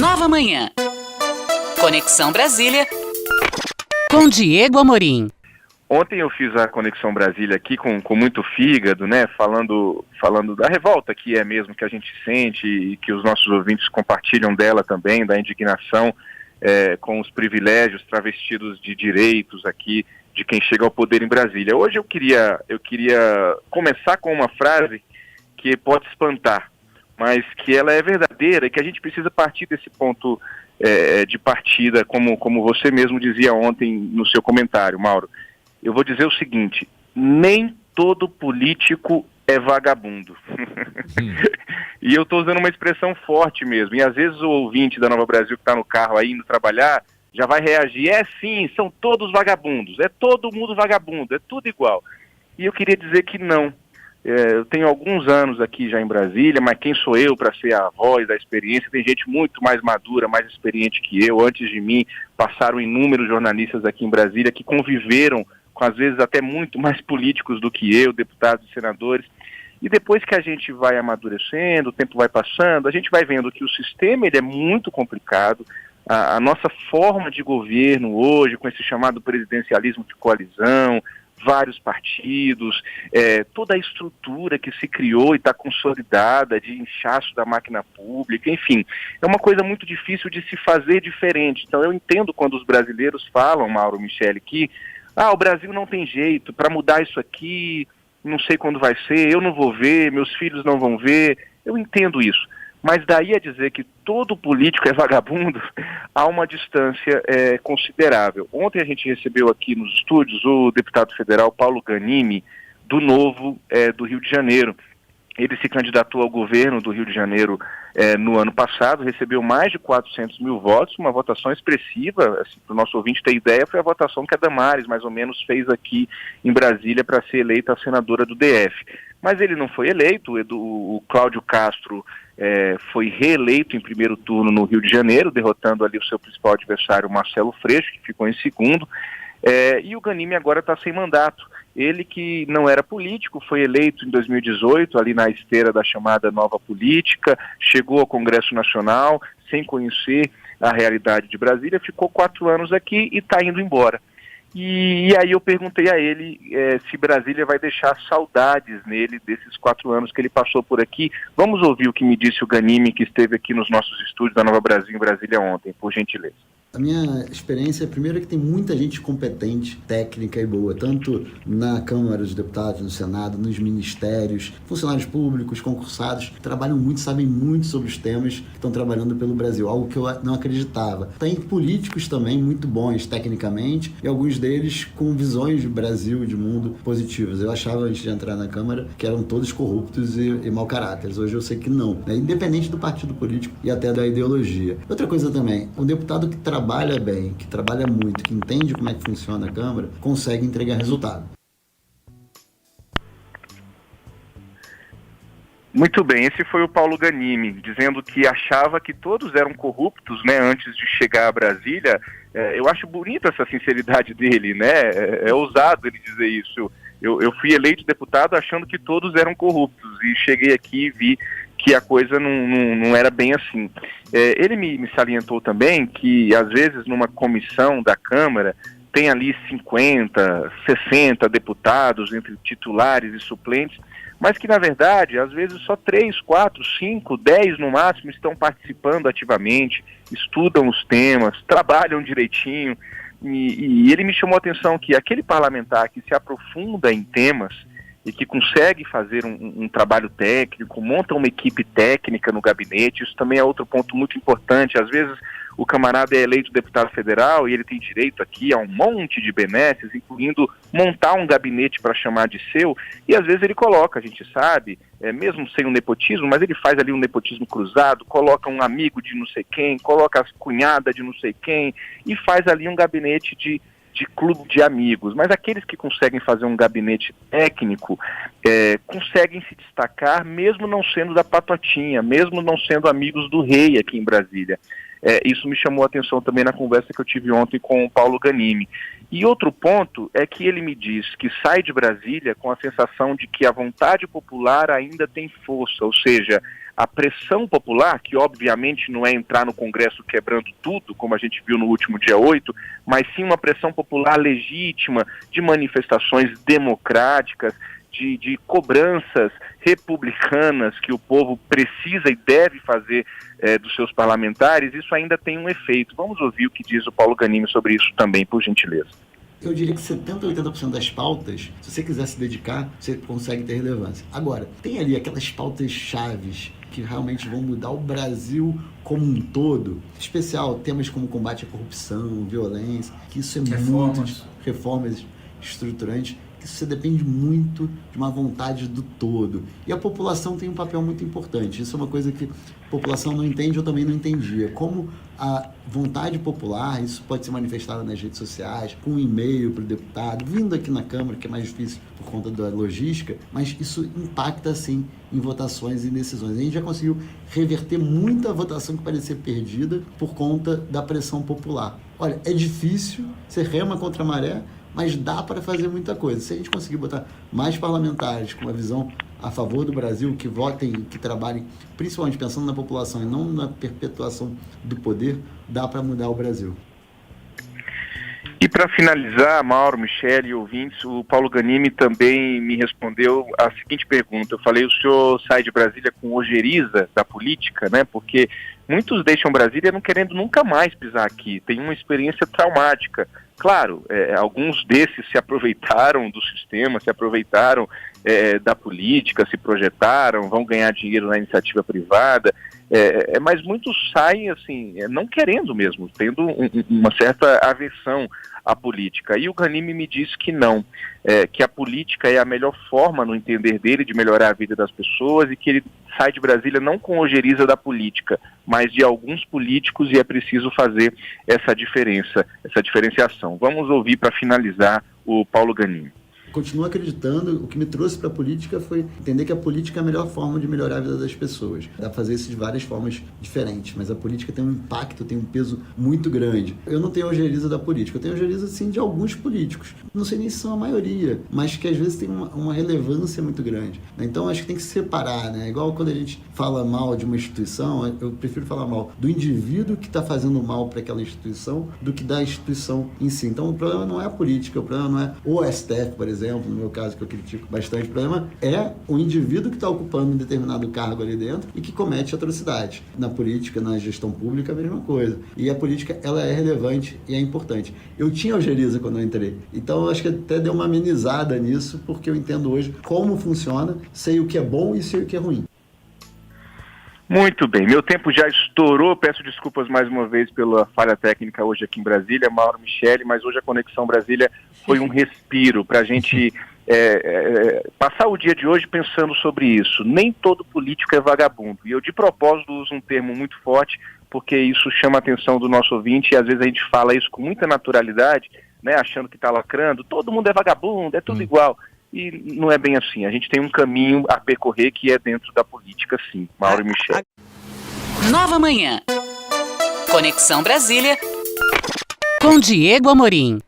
Nova Manhã. Conexão Brasília com Diego Amorim. Ontem eu fiz a Conexão Brasília aqui com muito fígado, né, falando da revolta que é mesmo, que a gente sente e que os nossos ouvintes compartilham dela também, da indignação com os privilégios travestidos de direitos aqui de quem chega ao poder em Brasília. Hoje eu queria começar com uma frase que pode espantar, mas que ela é verdadeira e que a gente precisa partir desse ponto de partida, como você mesmo dizia ontem no seu comentário, Mauro. Eu vou dizer o seguinte: nem todo político é vagabundo. E eu estou usando uma expressão forte mesmo, e às vezes o ouvinte da Nova Brasil que está no carro aí indo trabalhar, já vai reagir: sim, são todos vagabundos, é todo mundo vagabundo, é tudo igual. E eu queria dizer que não. Eu tenho alguns anos aqui já em Brasília, mas quem sou eu para ser a voz da experiência? Tem gente muito mais madura, mais experiente que eu. Antes de mim, passaram inúmeros jornalistas aqui em Brasília que conviveram com, às vezes, até muito mais políticos do que eu, deputados e senadores. E depois que a gente vai amadurecendo, o tempo vai passando, a gente vai vendo que o sistema ele é muito complicado. A nossa forma de governo hoje, com esse chamado presidencialismo de coalizão, vários partidos, toda a estrutura que se criou e está consolidada de inchaço da máquina pública, enfim, é uma coisa muito difícil de se fazer diferente. Então eu entendo quando os brasileiros falam, Mauro, Michele, que o Brasil não tem jeito, para mudar isso aqui, não sei quando vai ser, eu não vou ver, meus filhos não vão ver. Eu entendo isso. Mas daí a dizer que todo político é vagabundo, há uma distância considerável. Ontem a gente recebeu aqui nos estúdios o deputado federal Paulo Ganimi, do Novo do Rio de Janeiro. Ele se candidatou ao governo do Rio de Janeiro no ano passado, recebeu mais de 400 mil votos, uma votação expressiva. Assim, para o nosso ouvinte ter ideia, foi a votação que a Damares, mais ou menos, fez aqui em Brasília para ser eleita a senadora do DF. Mas ele não foi eleito, o Cláudio Castro foi reeleito em primeiro turno no Rio de Janeiro, derrotando ali o seu principal adversário, Marcelo Freixo, que ficou em segundo. E o Ganimi agora está sem mandato. Ele que não era político, foi eleito em 2018, ali na esteira da chamada nova política, chegou ao Congresso Nacional sem conhecer a realidade de Brasília, ficou 4 anos aqui e está indo embora. E aí eu perguntei a ele se Brasília vai deixar saudades nele desses 4 anos que ele passou por aqui. Vamos ouvir o que me disse o Ganimi, que esteve aqui nos nossos estúdios da Nova Brasil em Brasília ontem, por gentileza. A minha experiência, primeiro, é que tem muita gente competente, técnica e boa, tanto na Câmara dos Deputados, no Senado, nos ministérios, funcionários públicos, concursados, que trabalham muito, sabem muito sobre os temas que estão trabalhando pelo Brasil, algo que eu não acreditava. Tem políticos também muito bons tecnicamente, e alguns deles com visões de Brasil e de mundo positivas. Eu achava, antes de entrar na Câmara, que eram todos corruptos e mau caráteres. Hoje eu sei que não, né? Independente do partido político e até da ideologia. Outra coisa também, um deputado que trabalha bem, que trabalha muito, que entende como é que funciona a Câmara, consegue entregar resultado. Muito bem, esse foi o Paulo Ganimi, dizendo que achava que todos eram corruptos, né, antes de chegar a Brasília. Eu acho bonita essa sinceridade dele, né? É ousado ele dizer isso. Eu fui eleito deputado achando que todos eram corruptos e cheguei aqui e vi que a coisa não era bem assim. Ele me salientou também que, às vezes, numa comissão da Câmara, tem ali 50, 60 deputados, entre titulares e suplentes, mas que, na verdade, às vezes só 3, 4, 5, 10 no máximo estão participando ativamente, estudam os temas, trabalham direitinho. E ele me chamou a atenção que aquele parlamentar que se aprofunda em temas e que consegue fazer um trabalho técnico, monta uma equipe técnica no gabinete, isso também é outro ponto muito importante. Às vezes o camarada é eleito deputado federal e ele tem direito aqui a um monte de benesses, incluindo montar um gabinete para chamar de seu, e às vezes ele coloca, a gente sabe, mesmo sem um nepotismo, mas ele faz ali um nepotismo cruzado, coloca um amigo de não sei quem, coloca a cunhada de não sei quem, e faz ali um gabinete de clube de amigos. Mas aqueles que conseguem fazer um gabinete técnico conseguem se destacar, mesmo não sendo da patotinha, mesmo não sendo amigos do rei aqui em Brasília. Isso me chamou a atenção também na conversa que eu tive ontem com o Paulo Ganimi. E outro ponto é que ele me diz que sai de Brasília com a sensação de que a vontade popular ainda tem força, ou seja, a pressão popular, que obviamente não é entrar no Congresso quebrando tudo, como a gente viu no último dia 8, mas sim uma pressão popular legítima, de manifestações democráticas, de cobranças republicanas que o povo precisa e deve fazer dos seus parlamentares, isso ainda tem um efeito. Vamos ouvir o que diz o Paulo Ganimi sobre isso também, por gentileza. Eu diria que 70% a 80% das pautas, se você quiser se dedicar, você consegue ter relevância. Agora, tem ali aquelas pautas chaves que realmente vão mudar o Brasil como um todo. Em especial, temas como combate à corrupção, violência, que isso é muito... Reformas estruturantes, que isso depende muito de uma vontade do todo. E a população tem um papel muito importante. Isso é uma coisa que a população não entende, eu também não entendia. Como a vontade popular, isso pode ser manifestado nas redes sociais, com um e-mail para o deputado, vindo aqui na Câmara, que é mais difícil por conta da logística, mas isso impacta, sim, em votações e decisões. A gente já conseguiu reverter muita votação que parecia perdida por conta da pressão popular. Olha, é difícil, você rema contra a maré, mas dá para fazer muita coisa. Se a gente conseguir botar mais parlamentares com uma visão a favor do Brasil, que votem, que trabalhem, principalmente pensando na população e não na perpetuação do poder, dá para mudar o Brasil. E para finalizar, Mauro, Michele e ouvintes, o Paulo Ganimi também me respondeu a seguinte pergunta. Eu falei, o senhor sai de Brasília com ojeriza da política, né? Porque muitos deixam Brasília não querendo nunca mais pisar aqui. Tem uma experiência traumática. Claro, alguns desses se aproveitaram do sistema, se aproveitaram da política, se projetaram, vão ganhar dinheiro na iniciativa privada, mas muitos saem assim, não querendo mesmo, tendo uma certa aversão à política. E o Ganimi me disse que não, que a política é a melhor forma, no entender dele, de melhorar a vida das pessoas, e que ele sai de Brasília não com ojeriza da política, mas de alguns políticos, e é preciso fazer essa diferença, essa diferenciação. Vamos ouvir para finalizar o Paulo Ganimi. Continuo acreditando, o que me trouxe para a política foi entender que a política é a melhor forma de melhorar a vida das pessoas. Dá para fazer isso de várias formas diferentes, mas a política tem um impacto, tem um peso muito grande. Eu não tenho ojeriza da política, eu tenho ojeriza sim de alguns políticos. Não sei nem se são a maioria, mas que às vezes tem uma relevância muito grande. Então acho que tem que se separar, né? Igual quando a gente fala mal de uma instituição, eu prefiro falar mal do indivíduo que está fazendo mal para aquela instituição do que da instituição em si. Então o problema não é a política, o problema não é o STF, por exemplo, no meu caso, que eu critico bastante, o problema é o indivíduo que está ocupando um determinado cargo ali dentro e que comete atrocidade. Na política, na gestão pública, a mesma coisa. E a política, ela é relevante e é importante. Eu tinha ojeriza quando eu entrei, então eu acho que até deu uma amenizada nisso, porque eu entendo hoje como funciona, sei o que é bom e sei o que é ruim. Muito bem, meu tempo já estourou, peço desculpas mais uma vez pela falha técnica hoje aqui em Brasília, Mauro, Michele, mas hoje a Conexão Brasília foi um respiro para a gente passar o dia de hoje pensando sobre isso. Nem todo político é vagabundo, e eu de propósito uso um termo muito forte, porque isso chama a atenção do nosso ouvinte, e às vezes a gente fala isso com muita naturalidade, né, achando que está lacrando, todo mundo é vagabundo, é tudo igual. E não é bem assim. A gente tem um caminho a percorrer que é dentro da política, sim. Mauro e Michele. Nova Manhã. Conexão Brasília com Diego Amorim.